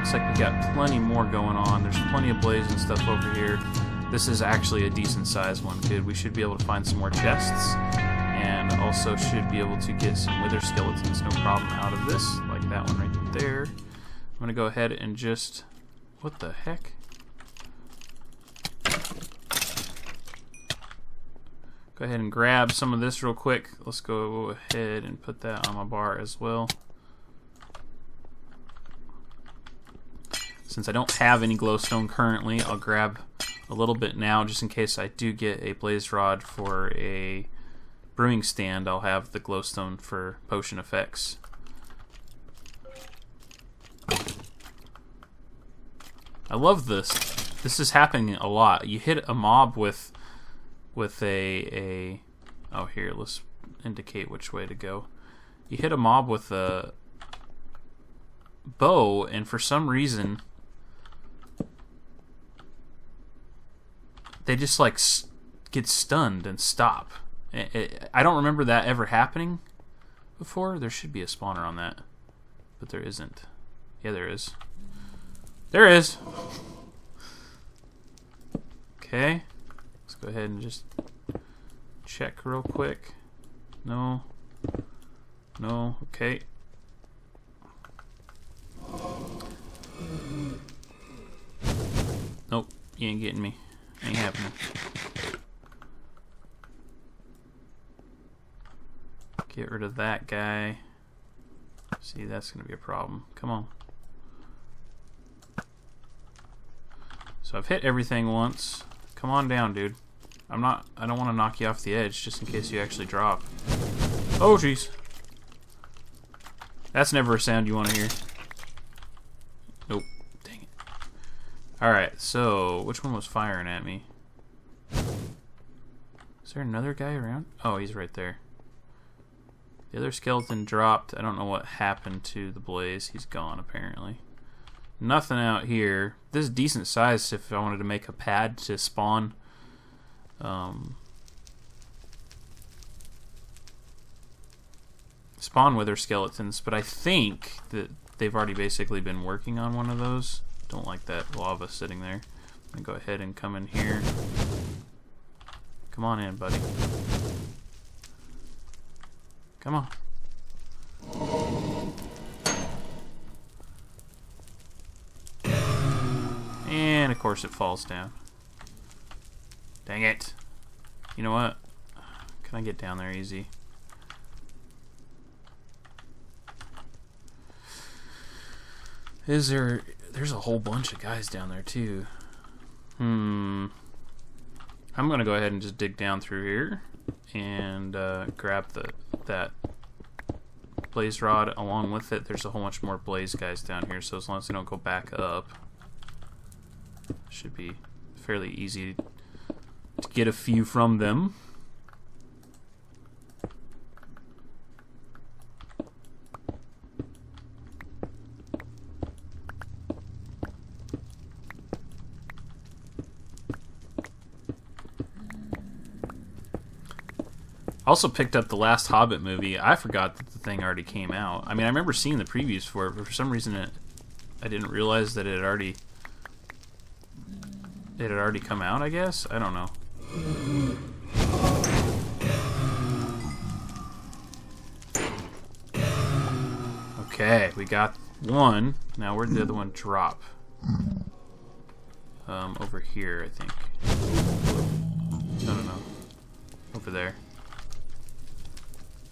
looks like we got plenty more going on. There's plenty of blaze and stuff over here. This is actually a decent sized one. Good. We should be able to find some more chests, and also should be able to get some wither skeletons, no problem, out of this, like that one right there. I'm gonna go ahead and just... what the heck? Go ahead and grab some of this real quick. Let's go ahead and put that on my bar as well. Since I don't have any glowstone currently, I'll grab a little bit now just in case I do get a blaze rod for a brewing stand. I'll have the glowstone for potion effects. I love this. This is happening a lot. You hit a mob with a oh, here, let's indicate which way to go. You hit a mob with a bow, and for some reason they just like get stunned and stop. I don't remember that ever happening before. There should be a spawner on that, but there isn't. Yeah, there is. There is. Okay, let's go ahead and just check real quick. No. No. Okay. Nope, you ain't getting me. Ain't happening. Get rid of that guy. See, that's gonna be a problem. Come on. So I've hit everything once. Come on down, dude. I don't want to knock you off the edge just in case you actually drop. Oh, jeez. That's never a sound you want to hear. Nope. Dang it. Alright, so which one was firing at me? Is there another guy around? Oh, he's right there. The other skeleton dropped. I don't know what happened to the blaze. He's gone, apparently. Nothing out here. This is decent size if I wanted to make a pad to spawn spawn wither skeletons, but I think that they've already basically been working on one of those. Don't like that lava sitting there. I'm gonna go ahead and come in here. Come on in, buddy. Come on. And of course it falls down. Dang it. You know what? Can I get down there easy? Is there... There's a whole bunch of guys down there too. I'm gonna go ahead and just dig down through here and grab that blaze rod along with it. There's a whole bunch more blaze guys down here, so as long as they don't go back up, should be fairly easy to get a few from them. I also picked up the last Hobbit movie. I forgot that the thing already came out. I mean, I remember seeing the previews for it, but for some reason I didn't realize that it had already come out, I guess? I don't know. Okay, we got one. Now where did the other one drop? Over here, I think. No. Over there.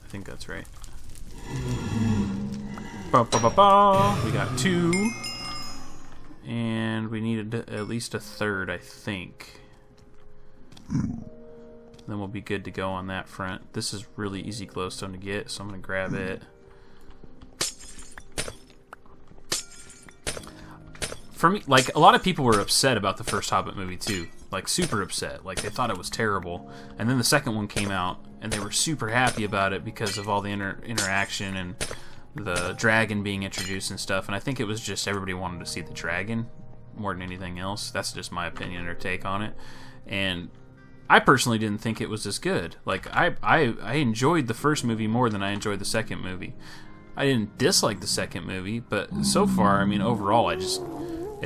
I think that's right. We got two. And we needed at least a third, I think. Then we'll be good to go on that front. This is really easy glowstone to get, so I'm going to grab it. For me, like, a lot of people were upset about the first Hobbit movie too. Like, super upset. Like, they thought it was terrible. And then the second one came out, and they were super happy about it because of all the interaction and the dragon being introduced and stuff. And I think it was just everybody wanted to see the dragon more than anything else. That's just my opinion or take on it. And I personally didn't think it was as good. Like, I enjoyed the first movie more than I enjoyed the second movie. I didn't dislike the second movie, but so far, I mean, overall, it's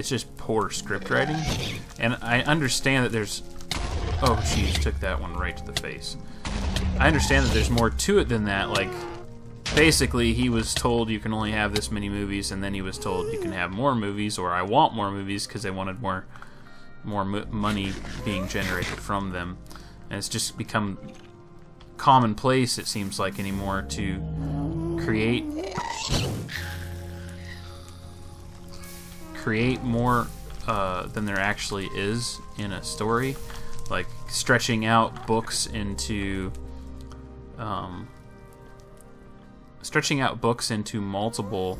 just poor script writing. And I understand that there's... Oh, jeez, took that one right to the face. I understand that there's more to it than that. Like, basically, he was told you can only have this many movies, and then he was told you can have more movies, or I want more movies, because they wanted more money being generated from them. And it's just become commonplace, it seems like, anymore to create more than there actually is in a story, like stretching out books into multiple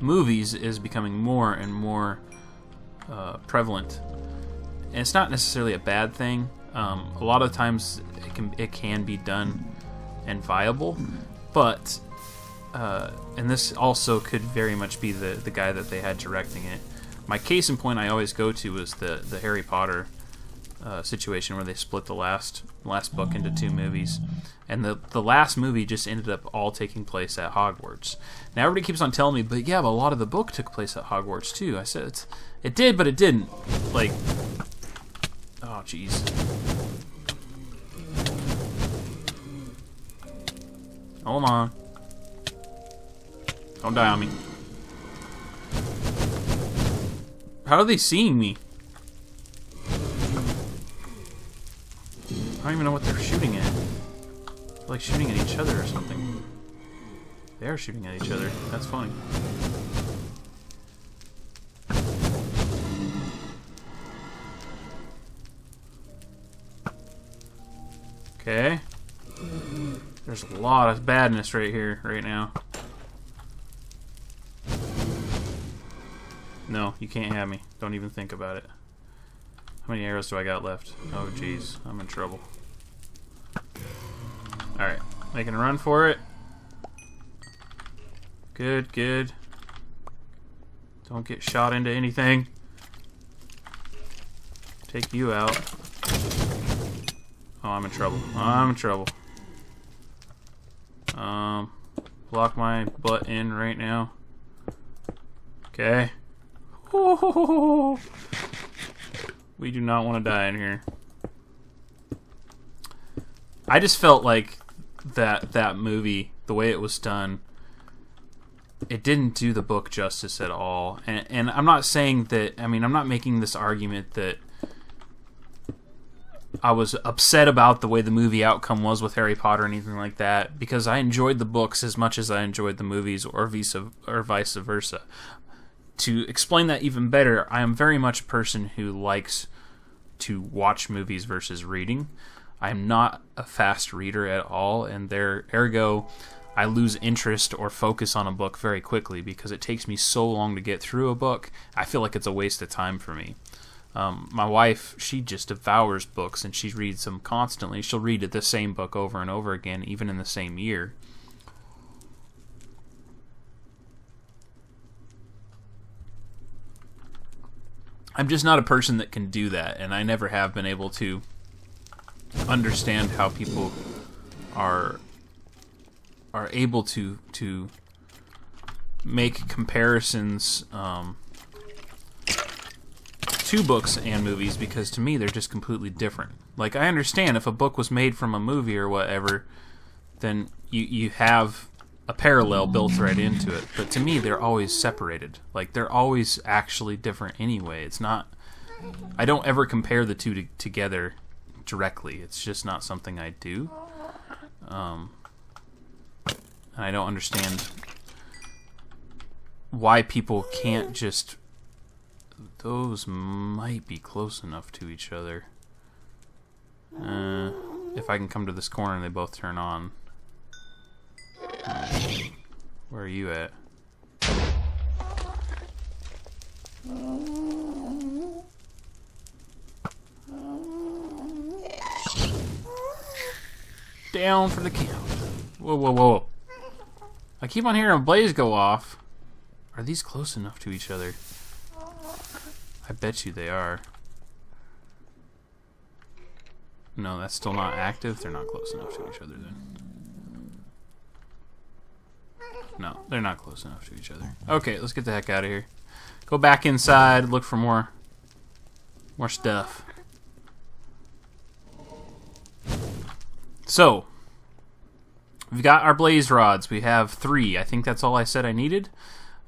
movies is becoming more and more prevalent, and it's not necessarily a bad thing. A lot of times it can be done and viable, but and this also could very much be the guy that they had directing it. My case in point I always go to is the Harry Potter situation where they split the last book into 2 movies, and the last movie just ended up all taking place at Hogwarts. Now everybody keeps on telling me, but yeah, but a lot of the book took place at Hogwarts too. I said it did, but it didn't. Like, oh jeez. Hold on. Don't die on me. How are they seeing me? I don't even know what they're shooting at. They're like shooting at each other or something. They are shooting at each other. That's funny. Okay. There's a lot of badness right here, right now. No, you can't have me. Don't even think about it. How many arrows do I got left? Oh, jeez. I'm in trouble. Alright. Making a run for it. Good, good. Don't get shot into anything. Take you out. Oh, I'm in trouble. I'm in trouble. Block my butt in right now. Okay. We do not want to die in here. I just felt like that movie, the way it was done, it didn't do the book justice at all. And I'm not saying that, I mean, I'm not making this argument that I was upset about the way the movie outcome was with Harry Potter or anything like that, because I enjoyed the books as much as I enjoyed the movies, or vice versa. To explain that even better, I am very much a person who likes to watch movies versus reading. I am not a fast reader at all, and ergo, I lose interest or focus on a book very quickly because it takes me so long to get through a book. I feel like it's a waste of time for me. My wife, she just devours books, and she reads them constantly. She'll read the same book over and over again, even in the same year. I'm just not a person that can do that, and I never have been able to understand how people are able to make comparisons to books and movies, because to me they're just completely different. Like, I understand if a book was made from a movie or whatever, then you have a parallel built right into it, but to me they're always separated. Like, they're always actually different anyway. It's not, I don't ever compare the two together directly. It's just not something I do. And I don't understand why people can't just... Those might be close enough to each other. If I can come to this corner and they both turn on. Where are you at? Down for the count. Whoa, whoa, whoa. I keep on hearing a blaze go off. Are these close enough to each other? I bet you they are. No, that's still not active. They're not close enough to each other then. No, they're not close enough to each other. Okay, let's get the heck out of here. Go back inside, look for more stuff. So, we've got our blaze rods. We have 3. I think that's all I said I needed.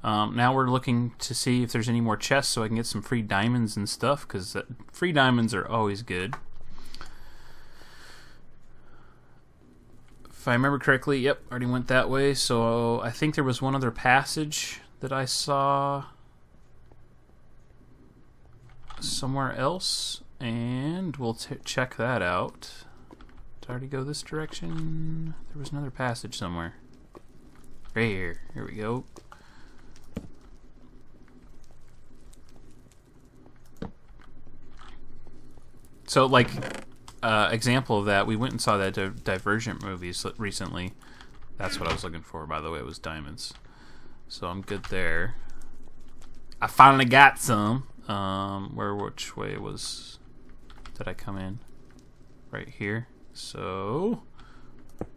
Now we're looking to see if there's any more chests so I can get some free diamonds and stuff, because free diamonds are always good. If I remember correctly, yep, already went that way. So I think there was one other passage that I saw somewhere else, and we'll check that out. Did I already go this direction? There was another passage somewhere. Right here. Here we go. So, like, example of that, we went and saw that Divergent movies recently. That's what I was looking for, by the way. It was diamonds. So I'm good there. I finally got some. Which way did I come in? Right here. So,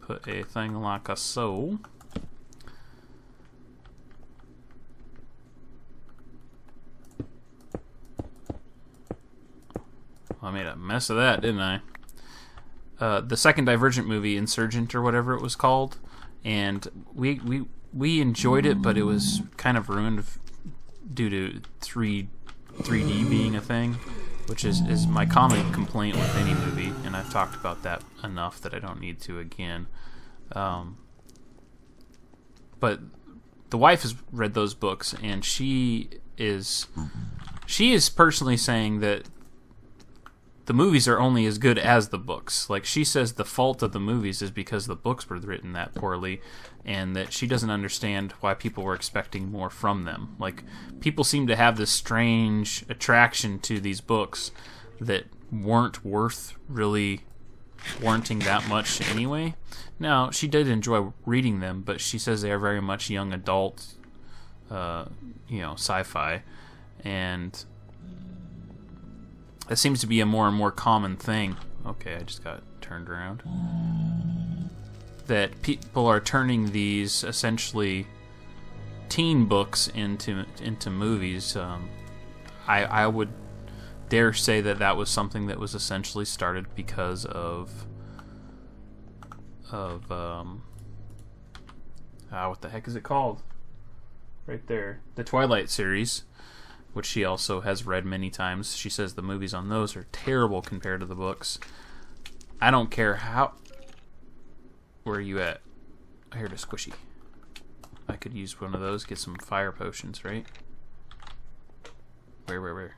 put a thing like a so. I made a mess of that, didn't I? The second Divergent movie, Insurgent or whatever it was called, and we enjoyed it, but it was kind of ruined due to 3D being a thing, which is my common complaint with any movie, and I've talked about that enough that I don't need to again. But the wife has read those books, and she is personally saying that the movies are only as good as the books. Like, she says the fault of the movies is because the books were written that poorly, and that she doesn't understand why people were expecting more from them. Like, people seem to have this strange attraction to these books that weren't worth really warranting that much anyway. Now, she did enjoy reading them, but she says they are very much young adult, sci-fi, and that seems to be a more and more common thing. Okay, I just got turned around. That people are turning these essentially teen books into movies. I would dare say that was something that was essentially started because of what the heck is it called? Right there, the Twilight series, which she also has read many times. She says the movies on those are terrible compared to the books. I don't care how... Where are you at? I heard a squishy. I could use one of those, get some fire potions, right? Where?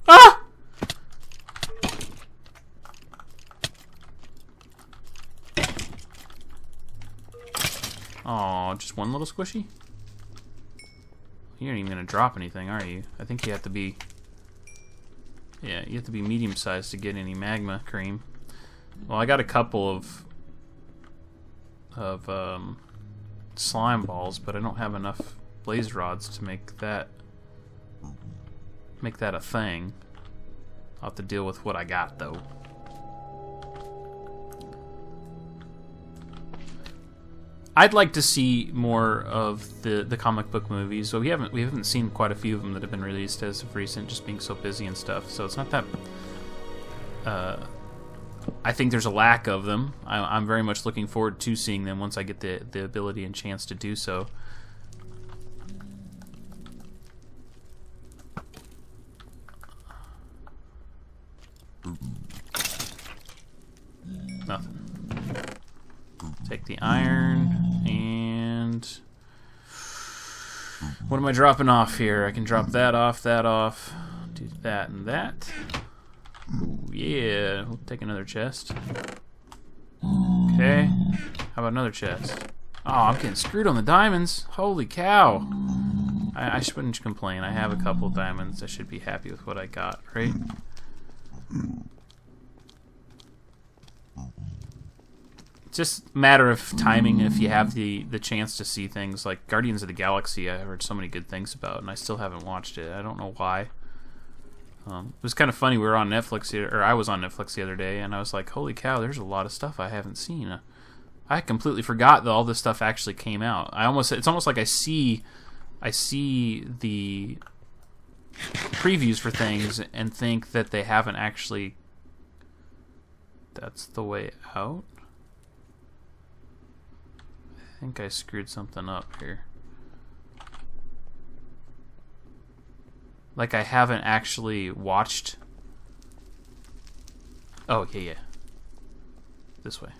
Ah! Aw, just one little squishy? You aren't even going to drop anything, are you? I think you have to be... Yeah, you have to be medium-sized to get any magma cream. Well, I got a couple of slime balls, but I don't have enough blaze rods to make that a thing. I'll have to deal with what I got, though. I'd like to see more of the comic book movies. So we haven't seen quite a few of them that have been released as of recent, just being so busy and stuff. So it's not that. I think there's a lack of them. I'm very much looking forward to seeing them once I get the ability and chance to do so. Nothing. Take the iron, and what am I dropping off here? I can drop that off, do that and that. Ooh, yeah, we'll take another chest. Okay, how about another chest? Oh, I'm getting screwed on the diamonds. Holy cow. I shouldn't complain. I have a couple diamonds. I should be happy with what I got, right? Just a matter of timing if you have the chance to see things like Guardians of the Galaxy. I heard so many good things about, and I still haven't watched it. I don't know why. It was kind of funny. We were on Netflix, or I was on Netflix the other day, and I was like, "Holy cow! There's a lot of stuff I haven't seen. I completely forgot that all this stuff actually came out. It's almost like I see the previews for things and think that they haven't actually. That's the way out. I think I screwed something up here. Like I haven't actually watched. Oh, yeah. This way.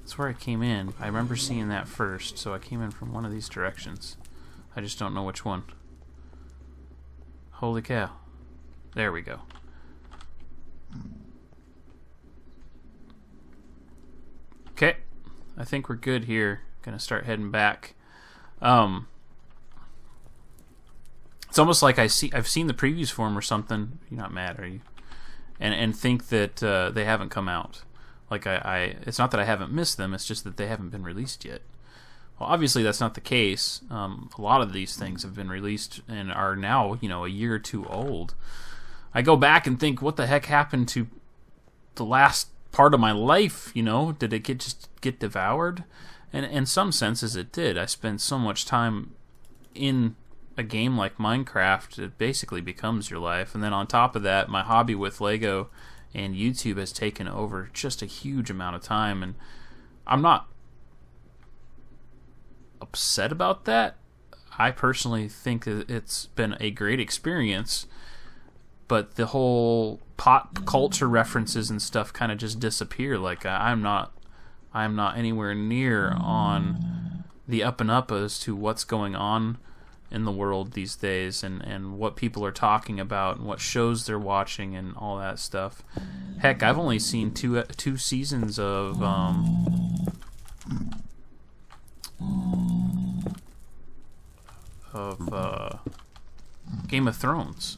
That's where I came in. I remember seeing that first, so I came in from one of these directions. I just don't know which one. Holy cow. There we go. Okay. I think we're good here. Gonna start heading back. It's almost like I've seen the previews for them or something. You're not mad, are you? And think that they haven't come out. Like it's not that I haven't missed them. It's just that they haven't been released yet. Well, obviously that's not the case. A lot of these things have been released and are now, a year or two old. I go back and think, what the heck happened to the last part of my life? Did it just get devoured? And in some senses, it did. I spent so much time in a game like Minecraft, it basically becomes your life. And then on top of that, my hobby with Lego and YouTube has taken over just a huge amount of time. And I'm not upset about that. I personally think that it's been a great experience, but the whole pop culture references and stuff kind of just disappear. Like I'm not anywhere near on the up and up as to what's going on in the world these days, and what people are talking about and what shows they're watching and all that stuff. Heck, I've only seen two seasons of Game of Thrones,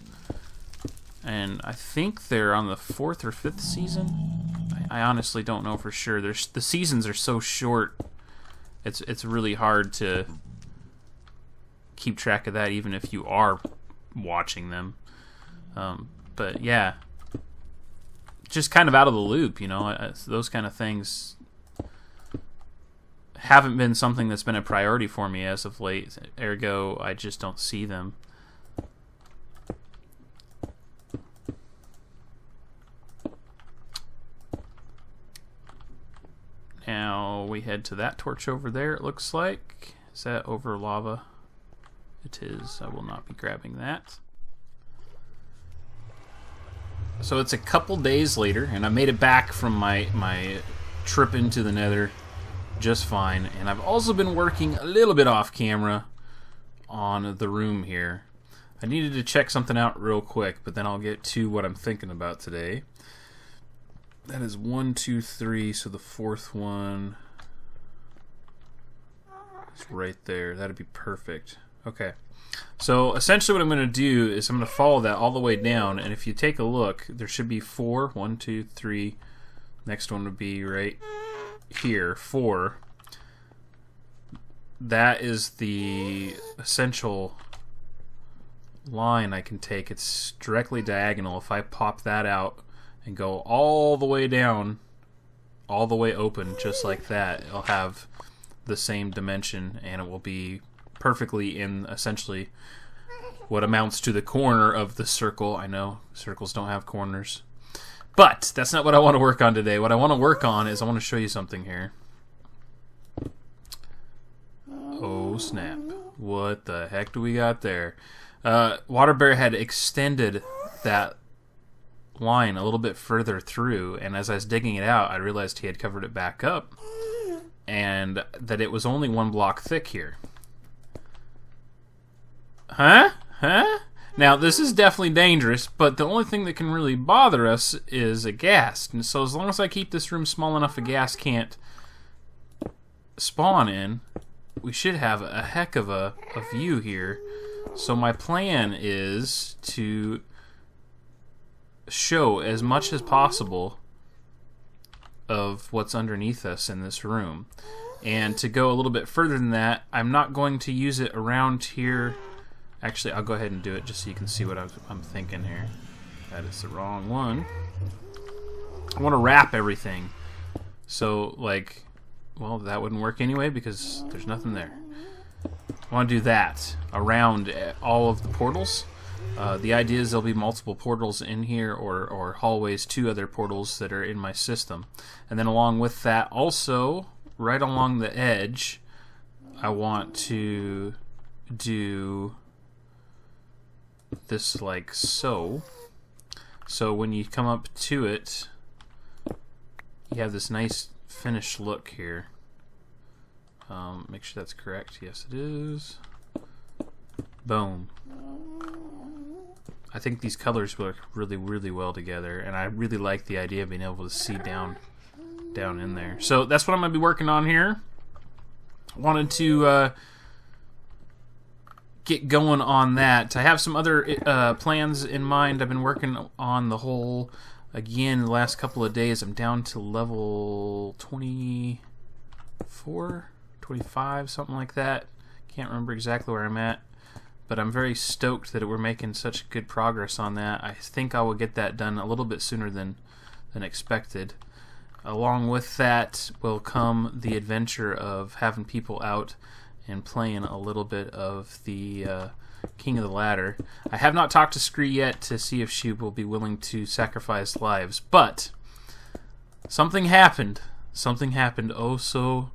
and I think they're on the 4th or 5th season. I honestly don't know for sure. The seasons are so short. It's really hard to keep track of that, even if you are watching them. But yeah, just kind of out of the loop, those kind of things haven't been something that's been a priority for me as of late. Ergo, I just don't see them. Now we head to that torch over there, it looks like. Is that over lava? It is. I will not be grabbing that. So it's a couple days later, and I made it back from my trip into the Nether just fine. And I've also been working a little bit off camera on the room here. I needed to check something out real quick, but then I'll get to what I'm thinking about today. That is 1, 2, 3, so the 4th one is right there. That'd be perfect. Okay, so essentially what I'm going to do is I'm going to follow that all the way down, and if you take a look, there should be 4. 1, 2, 3. Next one would be right here, 4. That is the essential line I can take. It's directly diagonal. If I pop that out and go all the way down, all the way open, just like that, it'll have the same dimension, and it will be perfectly in essentially what amounts to the corner of the circle. I know circles don't have corners, but that's not what I want to work on today. What I want to work on is I want to show you something here. Oh snap, what the heck do we got there? Water Bear had extended that line a little bit further through, and as I was digging it out, I realized he had covered it back up, and that it was only 1 block thick here. Huh? Now, this is definitely dangerous, but the only thing that can really bother us is a ghast. And so as long as I keep this room small enough a ghast can't spawn in, we should have a heck of a view here. So my plan is to show as much as possible of what's underneath us in this room. And to go a little bit further than that, I'm not going to use it around here Actually, I'll go ahead and do it just so you can see what I'm thinking here. That is the wrong one. I want to wrap everything. So, like, well, that wouldn't work anyway because there's nothing there. I want to do that around all of the portals. The idea is there'll be multiple portals in here or hallways to other portals that are in my system. And then along with that, also, right along the edge, I want to do this like so. So when you come up to it, you have this nice finished look here. Make sure that's correct. Yes, it is. Boom. I think these colors work really, really well together, and I really like the idea of being able to see down in there. So that's what I'm going to be working on here. Wanted to get going on that. I have some other plans in mind. I've been working on the whole, again, the last couple of days. I'm down to level 24, 25, something like that. Can't remember exactly where I'm at. But I'm very stoked that we're making such good progress on that. I think I will get that done a little bit sooner than expected. Along with that will come the adventure of having people out and playing a little bit of the King of the Ladder. I have not talked to Scree yet to see if she will be willing to sacrifice lives, but something happened. Something happened oh so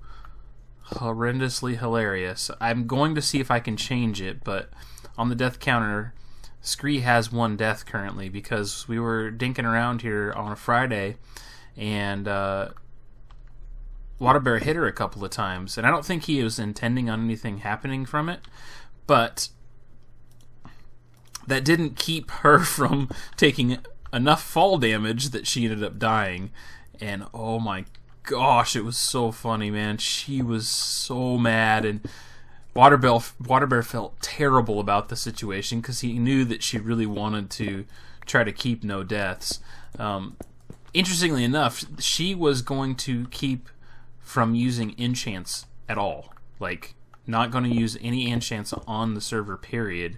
horrendously hilarious. I'm going to see if I can change it, but on the death counter, Scree has 1 death currently because we were dinking around here on a Friday and Waterbear hit her a couple of times, and I don't think he was intending on anything happening from it, but that didn't keep her from taking enough fall damage that she ended up dying. And oh my gosh, it was so funny, man. She was so mad, and Waterbear felt terrible about the situation because he knew that she really wanted to try to keep no deaths. Interestingly enough, she was going to keep from using enchants at all. Like, not going to use any enchants on the server, period,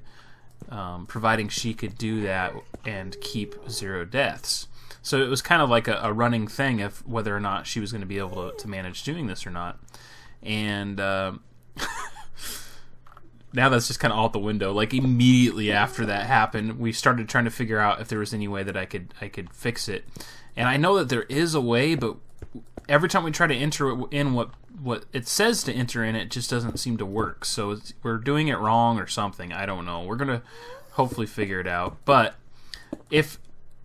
providing she could do that and keep 0 deaths. So it was kind of like a running thing of whether or not she was going to be able to manage doing this or not. And now that's just kind of out the window. Like, immediately after that happened, we started trying to figure out if there was any way that I could fix it. And I know that there is a way, but every time we try to enter in what it says to enter in, it just doesn't seem to work. So we're doing it wrong or something. I don't know. We're going to hopefully figure it out. But if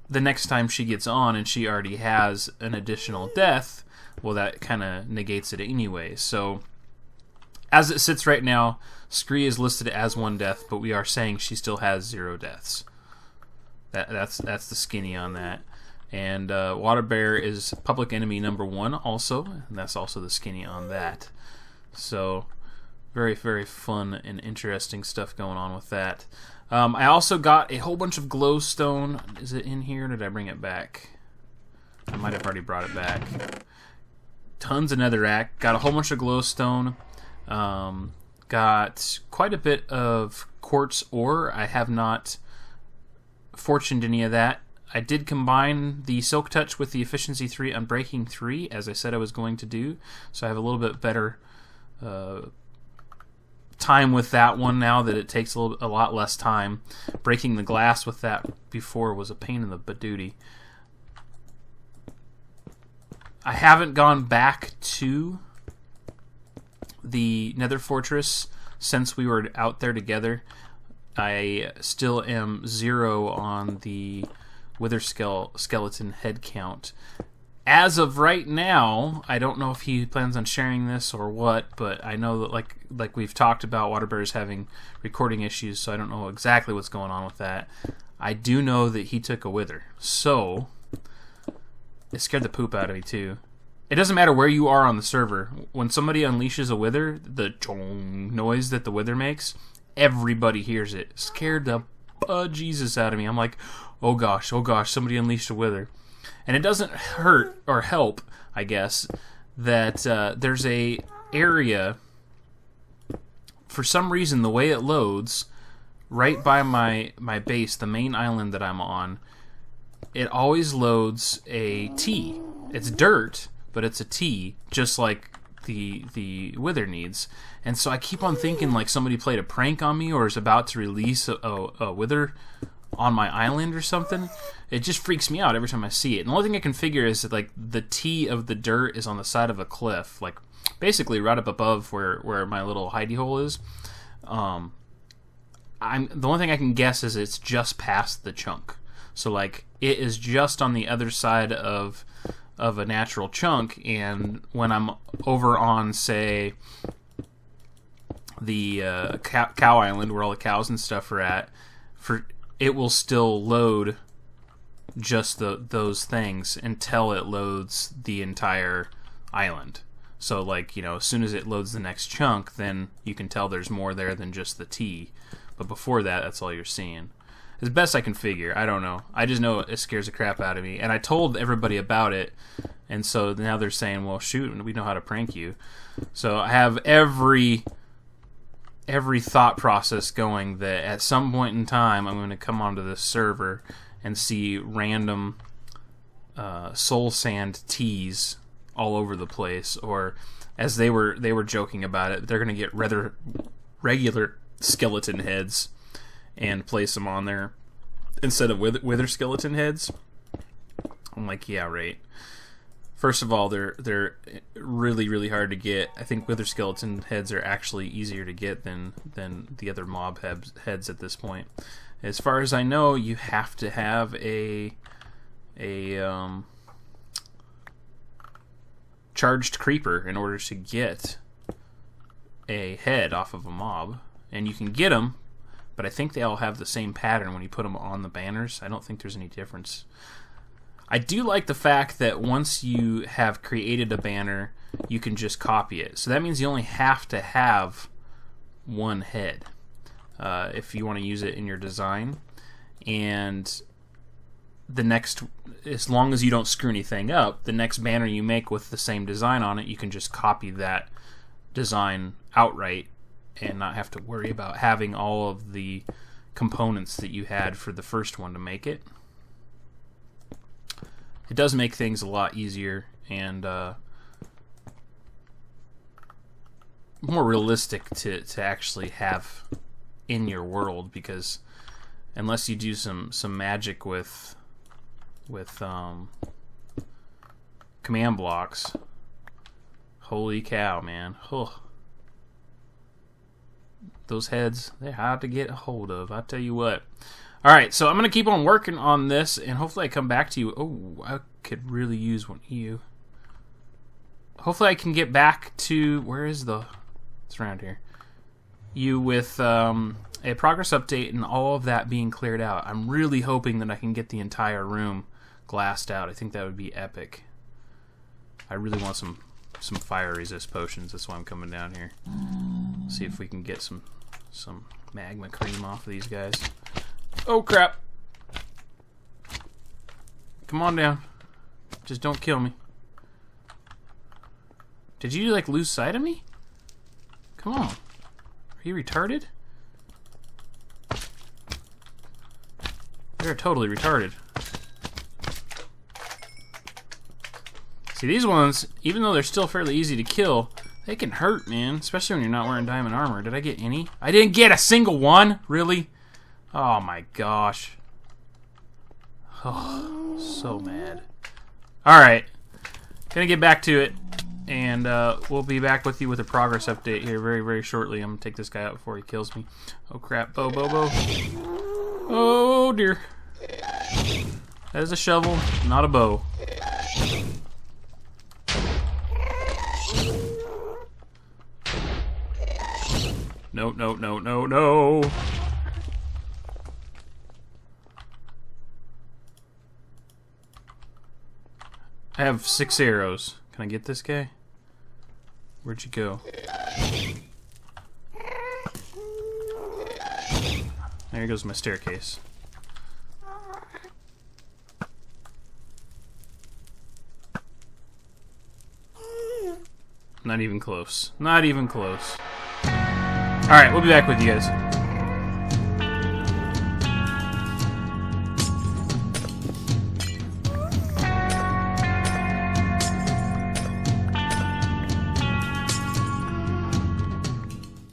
the next time she gets on and she already has an additional death, well, that kind of negates it anyway. So as it sits right now, Scree is listed as 1 death, but we are saying she still has 0 deaths. That's the skinny on that. And Waterbear is public enemy number 1 also, and that's also the skinny on that. So very, very fun and interesting stuff going on with that. I also got a whole bunch of glowstone. Is it in here, or did I bring it back? I might have already brought it back. Tons of netherrack. Got a whole bunch of glowstone. Got quite a bit of quartz ore. I have not fortuned any of that. I did combine the Silk Touch with the Efficiency 3 on Breaking 3, as I said I was going to do. So I have a little bit better time with that one now that it takes a lot less time. Breaking the glass with that before was a pain in the badootie. I haven't gone back to the Nether Fortress since we were out there together. I still am 0 on the Wither skeleton head count. As of right now, I don't know if he plans on sharing this or what, but I know that like we've talked about, Waterbear is having recording issues, so I don't know exactly what's going on with that. I do know that he took a Wither, so it scared the poop out of me too. It doesn't matter where you are on the server. When somebody unleashes a Wither, the chong noise that the Wither makes, everybody hears it. Scared the bejesus out of me. I'm like, oh gosh, somebody unleashed a Wither. And it doesn't hurt or help, I guess, that there's a area, for some reason the way it loads, right by my base, the main island that I'm on, it always loads a T. It's dirt, but it's a T, just like the Wither needs. And so I keep on thinking like somebody played a prank on me or is about to release a Wither on my island or something. It just freaks me out every time I see it. And the only thing I can figure is that like the T of the dirt is on the side of a cliff, like basically right up above where my little hidey hole is. The only thing I can guess is it's just past the chunk. So like it is just on the other side of a natural chunk, and when I'm over on, say, the cow island where all the cows and stuff are at, it will still load just those things until it loads the entire island. So like, you know, as soon as it loads the next chunk, then you can tell there's more there than just the T. But before that, that's all you're seeing. As best I can figure. I don't know. I just know it scares the crap out of me. And I told everybody about it, and so now they're saying, well, shoot, we know how to prank you. So I have every thought process going that at some point in time I'm going to come onto this server and see random soul sand teas all over the place, or as they were joking about it, they're going to get rather regular skeleton heads and place them on there instead of wither skeleton heads. I'm like, yeah, right. First of all, they're really, really hard to get. I think wither skeleton heads are actually easier to get than the other mob heads at this point. As far as I know, you have to have a charged creeper in order to get a head off of a mob, and you can get them, but I think they all have the same pattern when you put them on the banners. I don't think there's any difference. I do like the fact that once you have created a banner, you can just copy it. So that means you only have to have one head if you want to use it in your design. And the next, as long as you don't screw anything up, the next banner you make with the same design on it, you can just copy that design outright and not have to worry about having all of the components that you had for the first one to make it. It does make things a lot easier and more realistic to actually have in your world, because unless you do some magic with command blocks, holy cow, man. Oh. Those heads, they're hard to get a hold of, I tell you what. Alright, so I'm going to keep on working on this, and hopefully I come back to you. Oh, I could really use one of you. Hopefully I can get back to, where is the, it's around here. You with a progress update and all of that being cleared out. I'm really hoping that I can get the entire room glassed out. I think that would be epic. I really want some fire resist potions, that's why I'm coming down here. See if we can get some magma cream off of these guys. Oh crap! Come on down. Just don't kill me. Did you like lose sight of me? Come on. Are you retarded? They're totally retarded. See, these ones, even though they're still fairly easy to kill, they can hurt, man. Especially when you're not wearing diamond armor. Did I get any? I didn't get a single one? Really? Oh my gosh. Oh, so mad. Alright. Gonna get back to it. And we'll be back with you with a progress update here very, very shortly. I'm gonna take this guy out before he kills me. Oh crap. Bo. Oh dear. That is a shovel, not a bow. No. I have 6 arrows. Can I get this guy? Where'd you go? There goes my staircase. Not even close. Not even close. Alright, we'll be back with you guys.